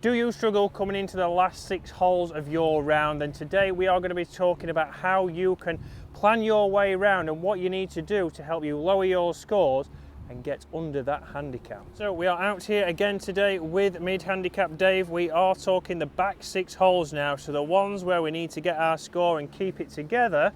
Do you struggle coming into the last 6 holes of your round? Then today we are going to be talking about how you can plan your way around and what you need to do to help you lower your scores and get under that handicap. So we are out here again today with mid-handicap Dave. We are talking the back 6 holes now, so the ones where we need to get our score and keep it together.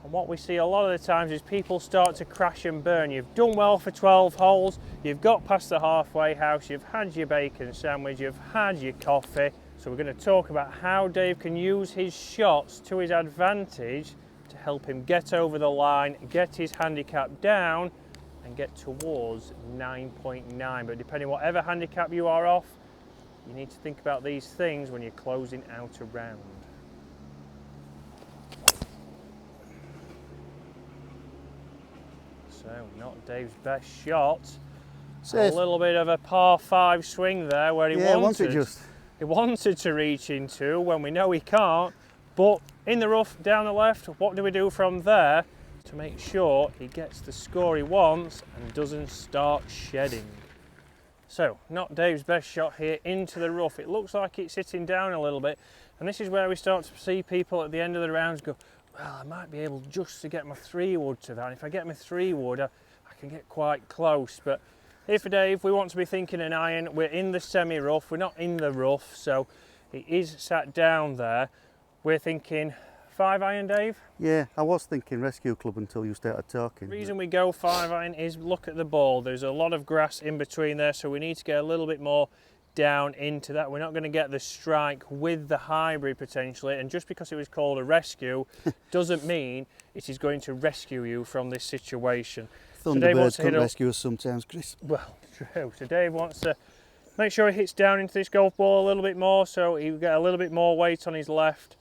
And what we see a lot of the times is people start to crash and burn. You've done well for 12 holes, you've got past the halfway house, you've had your bacon sandwich, you've had your coffee. So we're going to talk about how Dave can use his shots to his advantage to help him get over the line, get his handicap down and get towards 9.9. But depending on whatever handicap you are off, you need to think about these things when you're closing out a round. So, not Dave's best shot. A little bit of a par 5 swing there where he wanted to reach into when we know he can't. But in the rough, down the left, what do we do from there to make sure he gets the score he wants and doesn't start shedding? So, not Dave's best shot here into the rough. It looks like it's sitting down a little bit. And this is where we start to see people at the end of the rounds go, well, I might be able just to get my 3-wood to that. And if I get my 3-wood, I can get quite close. But here for Dave, we want to be thinking an iron. We're in the semi-rough, we're not in the rough, so it is sat down there. We're thinking 5-iron, Dave? Yeah, I was thinking rescue club until you started talking. The reason we go 5-iron is look at the ball. There's a lot of grass in between there, so we need to get a little bit more down into that. We're not going to get the strike with the hybrid potentially, and just because it was called a rescue doesn't mean it is going to rescue you from this situation. Thunderbirds can rescue us sometimes, Chris. Well, true. So Dave wants to make sure he hits down into this golf ball a little bit more, so he'll get a little bit more weight on his left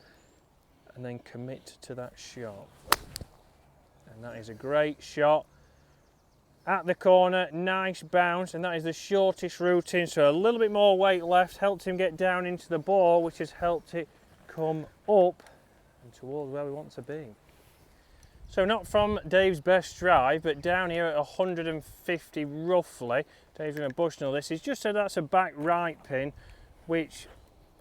and then commit to that shot. And that is a great shot. At the corner, nice bounce, and that is the shortest route in, so a little bit more weight left, helped him get down into the ball, which has helped it come up and towards where we want to be. So not from Dave's best drive, but down here at 150 roughly. Dave's going to bushnell this. He's just said that's a back right pin, which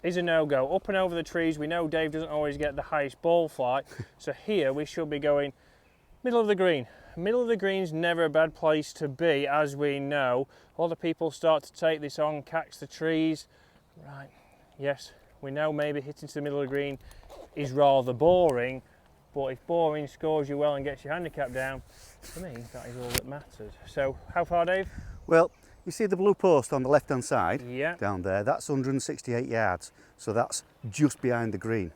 is a no-go. Up and over the trees, we know Dave doesn't always get the highest ball flight, so here we should be going middle of the green. Middle of the green's never a bad place to be, as we know. A lot of people start to take this on, catch the trees. Right, yes, we know maybe hitting to the middle of the green is rather boring, but if boring scores you well and gets your handicap down, for me, that is all that matters. So, how far, Dave? Well, you see the blue post on the left-hand side? Yeah. Down there, that's 168 yards, so that's just behind the green.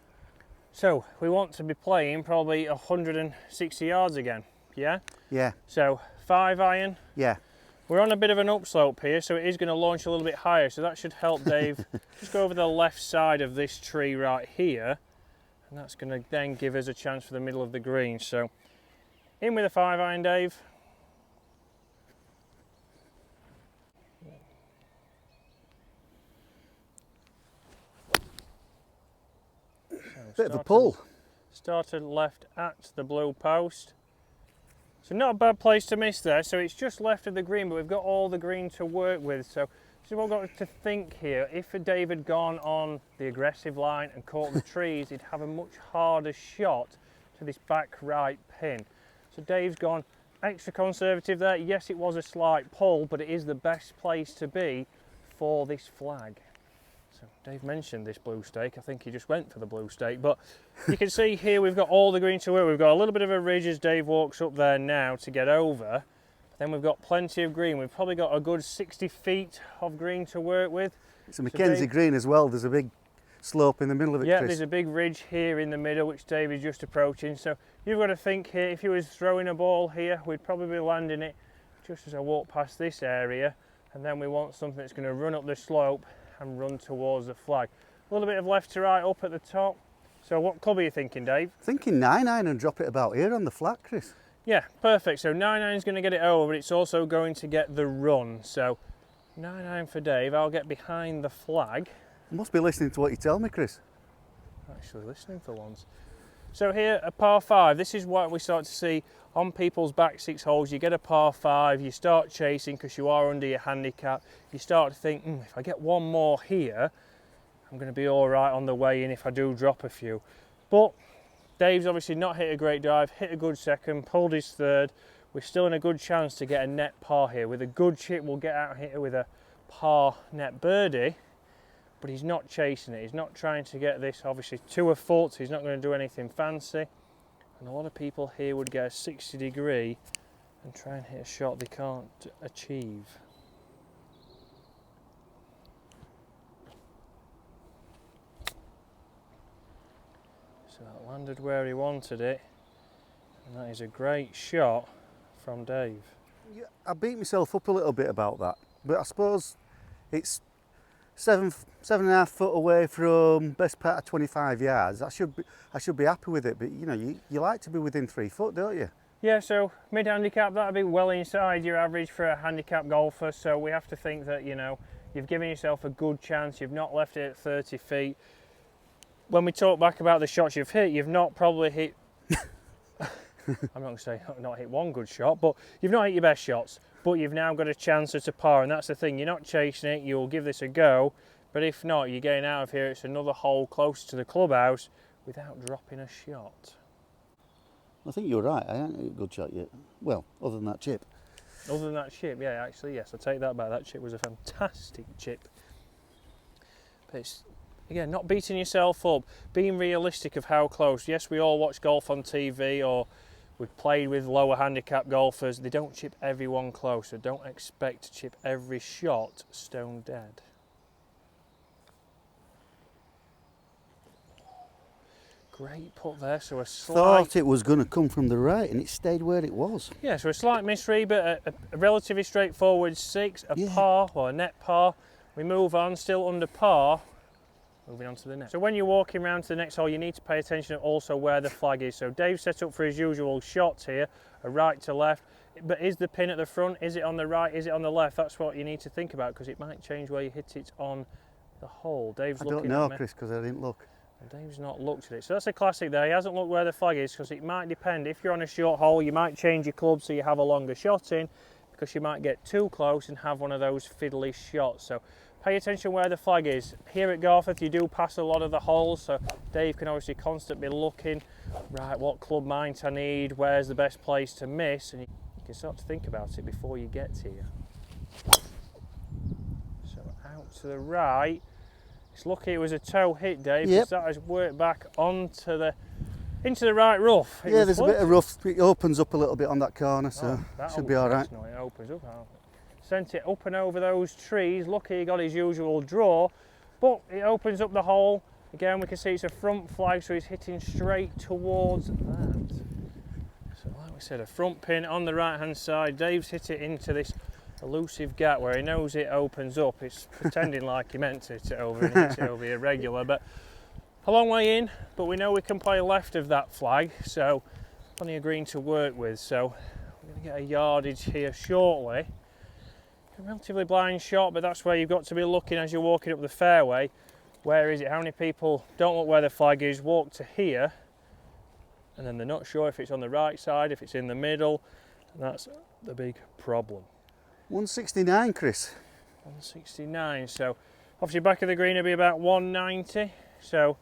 So, we want to be playing probably 160 yards again. Yeah? Yeah. So 5-iron. Yeah. We're on a bit of an upslope here, so it is going to launch a little bit higher, so that should help Dave just go over the left side of this tree right here, and that's going to then give us a chance for the middle of the green. So in with a 5-iron, Dave. Bit of a pull. Started left at the blue post. So not a bad place to miss there, so it's just left of the green, but we've got all the green to work with. So this is what we've got to think here. If Dave had gone on the aggressive line and caught the trees, he'd have a much harder shot to this back right pin. So Dave's gone extra conservative there. Yes, it was a slight pull, but it is the best place to be for this flag. So Dave mentioned this blue stake. I think he just went for the blue stake, but you can see here we've got all the green to work. We've got a little bit of a ridge as Dave walks up there now to get over. Then we've got plenty of green. We've probably got a good 60 feet of green to work with. It's a Mackenzie green as well. There's a big slope in the middle of it, yeah, Chris. There's a big ridge here in the middle, which Dave is just approaching. So you've got to think here, if he was throwing a ball here, we'd probably be landing it just as I walk past this area. And then we want something that's going to run up the slope and run towards the flag. A little bit of left to right up at the top. So what club are you thinking, Dave? Thinking 9-iron and drop it about here on the flat, Chris. Yeah, perfect. So 9-iron is going to get it over, but it's also going to get the run. So 9-iron for Dave. I'll get behind the flag. I must be listening to what you tell me, Chris. Actually listening for once. So here, a par 5, this is what we start to see on people's back 6 holes. You get a par 5, you start chasing because you are under your handicap. You start to think, if I get one more here, I'm going to be all right on the way in if I do drop a few. But Dave's obviously not hit a great drive, hit a good second, pulled his third. We're still in a good chance to get a net par here. With a good chip, we'll get out here with a par net birdie. But he's not chasing it. He's not trying to get this obviously to a foot. He's not going to do anything fancy. And a lot of people here would get a 60 degree and try and hit a shot they can't achieve. So that landed where he wanted it. And that is a great shot from Dave. Yeah, I beat myself up a little bit about that. But I suppose it's 7.5 foot away from best part of 25 yards. I should be happy with it, but you know, you like to be within 3 foot, don't you? Yeah, so mid-handicap, that'll be well inside your average for a handicap golfer, so we have to think that, you know, you've given yourself a good chance, you've not left it at 30 feet. When we talk back about the shots you've hit, you've not probably hit, I'm not going to say not hit one good shot, but you've not hit your best shots. But you've now got a chance at a par, and that's the thing, you're not chasing it, you'll give this a go, but if not, you're getting out of here, it's another hole close to the clubhouse without dropping a shot. I think you're right, I ain't hit a good shot yet. Well, other than that chip. Other than that chip, yeah, actually, yes, I'll take that back, that chip was a fantastic chip. But it's, again, not beating yourself up, being realistic of how close. Yes, we all watch golf on TV, or we've played with lower handicap golfers. They don't chip everyone close, so don't expect to chip every shot stone dead. Great putt there, so a slight... Thought it was going to come from the right and it stayed where it was. Yeah, so a slight misread, but a relatively straightforward 6, a par, or a net par. We move on, still under par. Moving on to the next. So when you're walking around to the next hole, you need to pay attention also where the flag is. So Dave set up for his usual shots here, a right to left. But is the pin at the front? Is it on the right? Is it on the left? That's what you need to think about, because it might change where you hit it on the hole. Dave's looking at me. I don't know, Chris, because I didn't look. And Dave's not looked at it. So that's a classic there. He hasn't looked where the flag is, because it might depend. If you're on a short hole, you might change your club so you have a longer shot in, because you might get too close and have one of those fiddly shots. So pay attention where the flag is. Here at Garforth, you do pass a lot of the holes, so Dave can obviously constantly be looking, right, what club might I need, where's the best place to miss, and you can start to think about it before you get here. So out to the right. It's lucky it was a toe hit, Dave, because that has worked back onto into the right rough. Yeah, there's a bit of rough. It opens up a little bit on that corner, so it should be all right. No, it opens up. Sent it up and over those trees. Lucky he got his usual draw, but it opens up the hole. Again, we can see it's a front flag, so he's hitting straight towards that. So like we said, a front pin on the right hand side. Dave's hit it into this elusive gap where he knows it opens up. It's pretending like he meant to hit it over and hit it over irregular, but a long way in, but we know we can play left of that flag, so plenty of green to work with. So we're going to get a yardage here shortly. A relatively blind shot, but that's where you've got to be looking as you're walking up the fairway. Where is it? How many people don't look where the flag is, walk to here, and then they're not sure if it's on the right side, if it's in the middle, and that's the big problem. 169, Chris. 169, so obviously back of the green will be about 190, so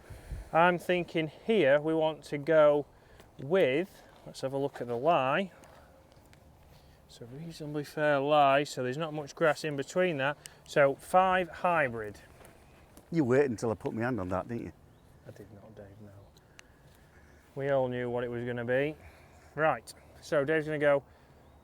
I'm thinking here we want to go with, let's have a look at the lie. It's a reasonably fair lie, so there's not much grass in between that, so 5 hybrid. You waited until I put my hand on that, didn't you? I did not, Dave, no. We all knew what it was going to be. Right, so Dave's going to go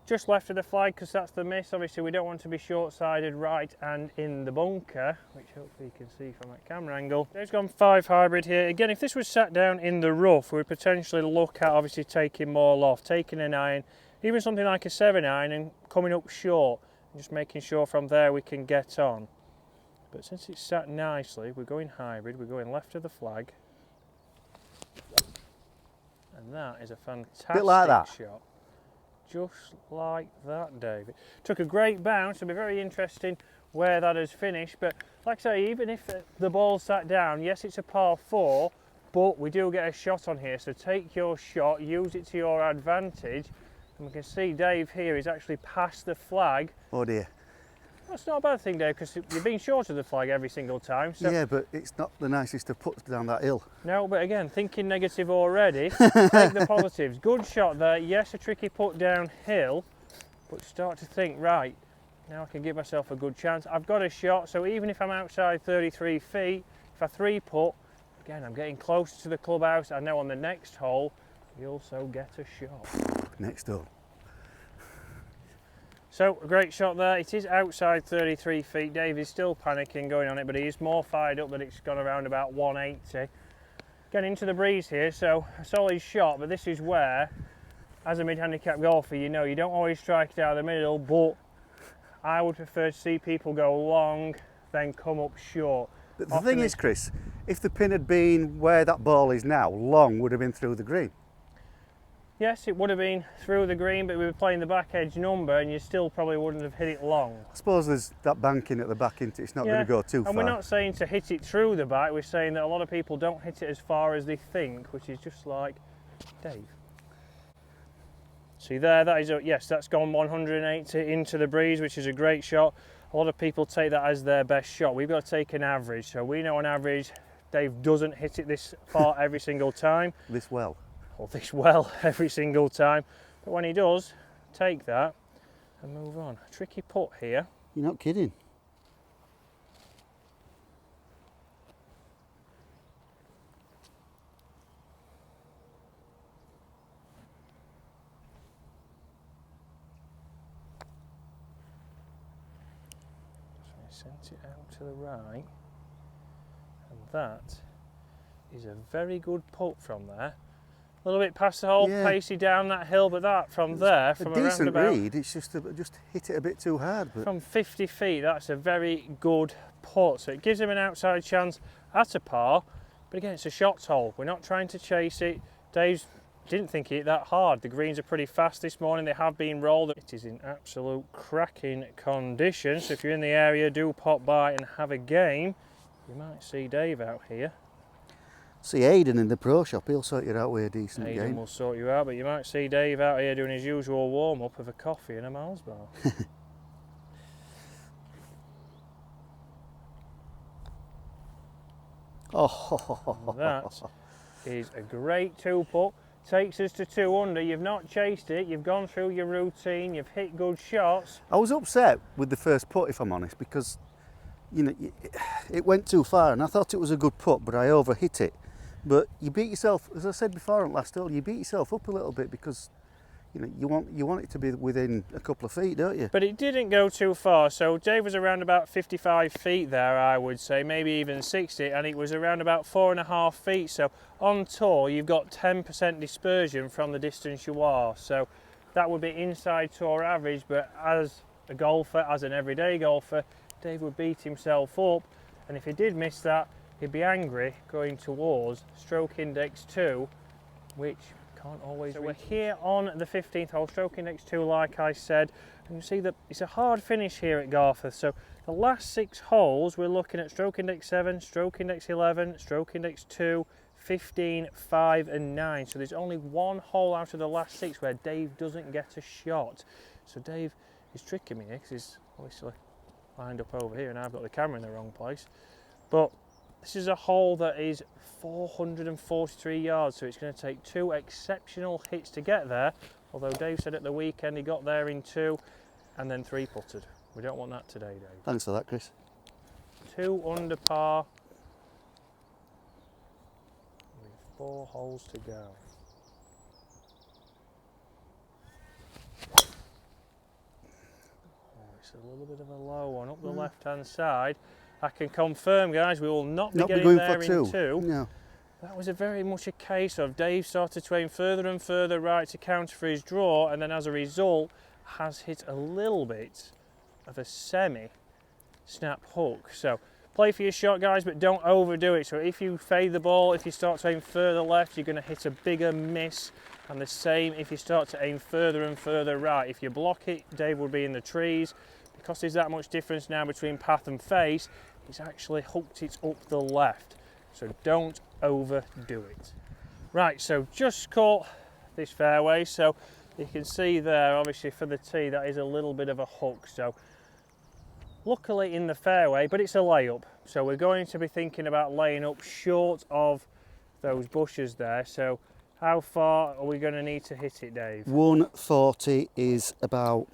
just left of the flag, because that's the miss. Obviously we don't want to be short-sided right and in the bunker, which hopefully you can see from that camera angle. Dave's gone 5 hybrid here. Again, if this was sat down in the rough, we would potentially look at obviously taking more loft, taking an iron, even something like a 7 iron and coming up short, and just making sure from there we can get on. But since it's sat nicely, we're going hybrid, we're going left of the flag. And that is a fantastic bit like that. shot. Just like that, David. Took a great bounce. It'll be very interesting where that has finished. But like I say, even if the ball sat down, yes, it's a par 4, but we do get a shot on here, so take your shot, use it to your advantage. And we can see Dave here is actually past the flag. Oh dear. That's not a bad thing, Dave, because you've been short of the flag every single time. So. Yeah, but it's not the nicest of puts down that hill. No, but again, thinking negative already, take the positives. Good shot there. Yes, a tricky putt downhill, but start to think, right, now I can give myself a good chance. I've got a shot, so even if I'm outside 33 feet, if I three putt, again, I'm getting closer to the clubhouse. I know on the next hole, we also get a shot. Next hole. So, a great shot there. It is outside 33 feet. Dave is still panicking going on it, but he is more fired up that it's gone around about 180. Getting into the breeze here, so a solid shot, but this is where, as a mid-handicap golfer, you know you don't always strike it out of the middle, but I would prefer to see people go long, then come up short. But the thing is, Chris, if the pin had been where that ball is now, long would have been through the green. Yes, it would have been through the green, but we were playing the back edge number and you still probably wouldn't have hit it long. I suppose there's that banking at the back, isn't it? It's not going to go too far. And we're not saying to hit it through the back, we're saying that a lot of people don't hit it as far as they think, which is just like Dave. See there, that is yes, that's gone 180 into the breeze, which is a great shot. A lot of people take that as their best shot. We've got to take an average, so we know on average Dave doesn't hit it this far every single time. This well. Or this well every single time, but when he does, take that and move on. Tricky putt here. You're not kidding. So I sent it out to the right, and that is a very good putt from there. A little bit past the hole, pacey down that hill, but that from there, from a decent about, read, it's just hit it a bit too hard. But from 50 feet, that's a very good putt. So it gives him an outside chance at a par, but again, it's a shots hole. We're not trying to chase it. Dave didn't think he hit that hard. The greens are pretty fast this morning. They have been rolled. It is in absolute cracking condition. So if you're in the area, do pop by and have a game. You might see Dave out here. See Aidan in the pro shop, he'll sort you out with a decent game. Aidan will sort you out, but you might see Dave out here doing his usual warm-up of a coffee and a Mars bar. Oh, that is a great two-putt. Takes us to 2 under. You've not chased it, you've gone through your routine, you've hit good shots. I was upset with the first putt, if I'm honest, because you know it went too far, and I thought it was a good putt, but I overhit it. But you beat yourself, as I said before on last hole, you beat yourself up a little bit because you know you want it to be within a couple of feet, don't you? But it didn't go too far. So Dave was around about 55 feet there, I would say, maybe even 60, and it was around about 4.5 feet. So on tour, you've got 10% dispersion from the distance you are. So that would be inside tour average. But as a golfer, as an everyday golfer, Dave would beat himself up, and if he did miss that, he'd be angry going towards stroke index 2, which can't always reach. We're here on the 15th hole, stroke index 2, like I said, and you see that it's a hard finish here at Garforth. So the last 6 holes, we're looking at stroke index 7, stroke index 11, stroke index 2, 15, 5 and 9. So there's only 1 hole out of the last 6 where Dave doesn't get a shot. So Dave is tricking me here because he's obviously lined up over here and I've got the camera in the wrong place. But this is a hole that is 443 yards, so it's going to take 2 exceptional hits to get there. Although Dave said at the weekend he got there in 2 and then 3 putted. We don't want that today, Dave. Thanks for that, Chris. 2 under par with 4 holes to go. It's a little bit of a low one up the left-hand side. I can confirm, guys, we will not be getting there in 2. No. That was very much a case of Dave started to aim further and further right to counter for his draw, and then as a result has hit a little bit of a semi-snap hook. So play for your shot, guys, but don't overdo it. So if you fade the ball, if you start to aim further left, you're going to hit a bigger miss. And the same if you start to aim further and further right. If you block it, Dave will be in the trees. Because there's that much difference now between path and face, he's actually hooked it up the left. So don't overdo it. Right, so just caught this fairway, so you can see there, obviously for the tee, that is a little bit of a hook. So luckily in the fairway, but it's a layup. So we're going to be thinking about laying up short of those bushes there. So how far are we going to need to hit it, Dave? 140 is about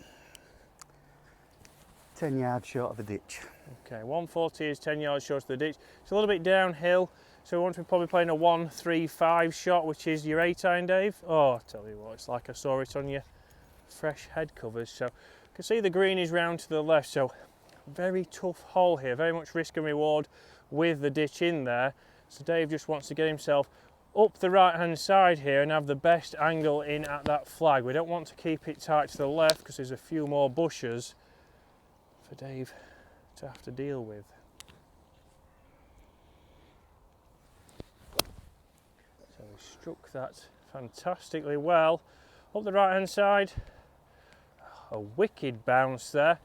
10 yards short of the ditch. Okay, 140 is 10 yards short of the ditch. It's a little bit downhill, so we want to be probably playing a 135 shot, which is your 8-iron, Dave. Oh, I tell you what, it's like I saw it on your fresh head covers. So you can see the green is round to the left, so very tough hole here, very much risk and reward with the ditch in there. So Dave just wants to get himself up the right hand side here and have the best angle in at that flag. We don't want to keep it tight to the left because there's a few more bushes for Dave to have to deal with. So we struck that fantastically well up the right hand side. A wicked bounce there.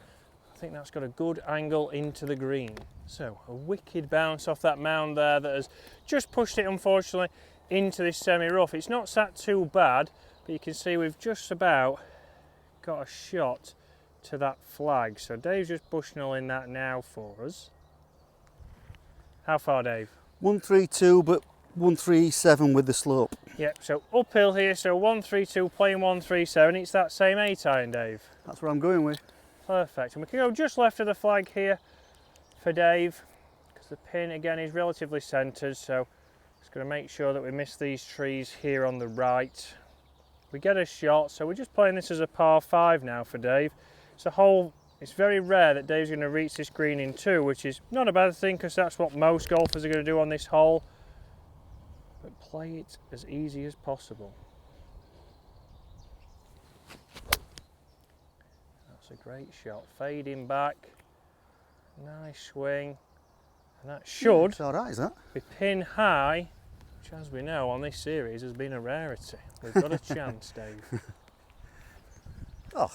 I think that's got a good angle into the green. So a wicked bounce off that mound there that has just pushed it, unfortunately, into this semi-rough. It's not sat too bad, but you can see we've just about got a shot to that flag. So Dave's just bushing that now for us. How far, Dave? 132, but 137 with the slope. Yep, so uphill here, so 132 playing 137. It's that same 8-iron, Dave. That's what I'm going with. Perfect, and we can go just left of the flag here for Dave, because the pin again is relatively centred, so just going to make sure that we miss these trees here on the right. We get a shot, so we're just playing this as a par 5 now for Dave. It's a hole, it's very rare that Dave's going to reach this green in 2, which is not a bad thing because that's what most golfers are going to do on this hole. But play it as easy as possible. That's a great shot, fading back, nice swing, and that should It's all right, is that? be pin high, which as we know on this series has been a rarity. We've got a chance, Dave. Oh,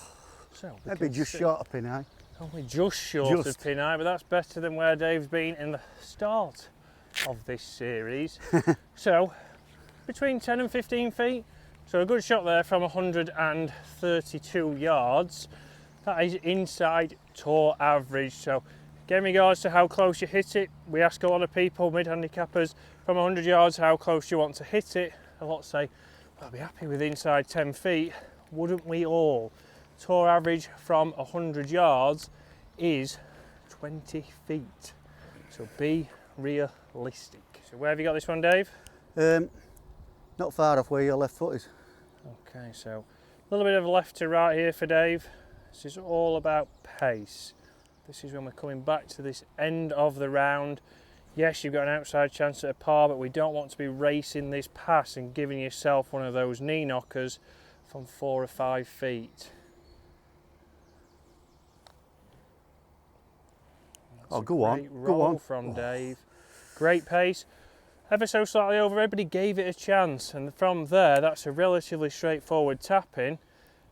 so maybe just short of pin high. Only just short of pin high, but that's better than where Dave's been in the start of this series. So between 10 and 15 feet, so a good shot there from 132 yards. That is inside tour average. So again, in regards to how close you hit it, we ask a lot of people, mid-handicappers, from 100 yards how close you want to hit it. A lot say, well, I'll be happy with inside 10 feet. Wouldn't we all? Tour average from 100 yards is 20 feet. So be realistic. So where have you got this one, Dave? Not far off where your left foot is. Okay, so a little bit of left to right here for Dave. This is all about pace. This is when we're coming back to this end of the round. Yes, you've got an outside chance at a par, but we don't want to be racing this pass and giving yourself one of those knee knockers from 4 or 5 feet. Oh, go on, roll go on. From Dave. Great pace. Ever so slightly over, everybody gave it a chance, and from there, that's a relatively straightforward tap in.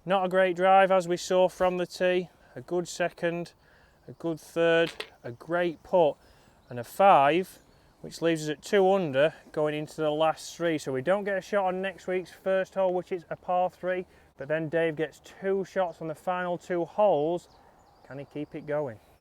Not a great drive as we saw from the tee. A good second, a good third, a great putt, and a 5, which leaves us at 2 under going into the last 3. So we don't get a shot on next week's first hole, which is a par 3, but then Dave gets 2 shots on the final 2 holes. Can he keep it going?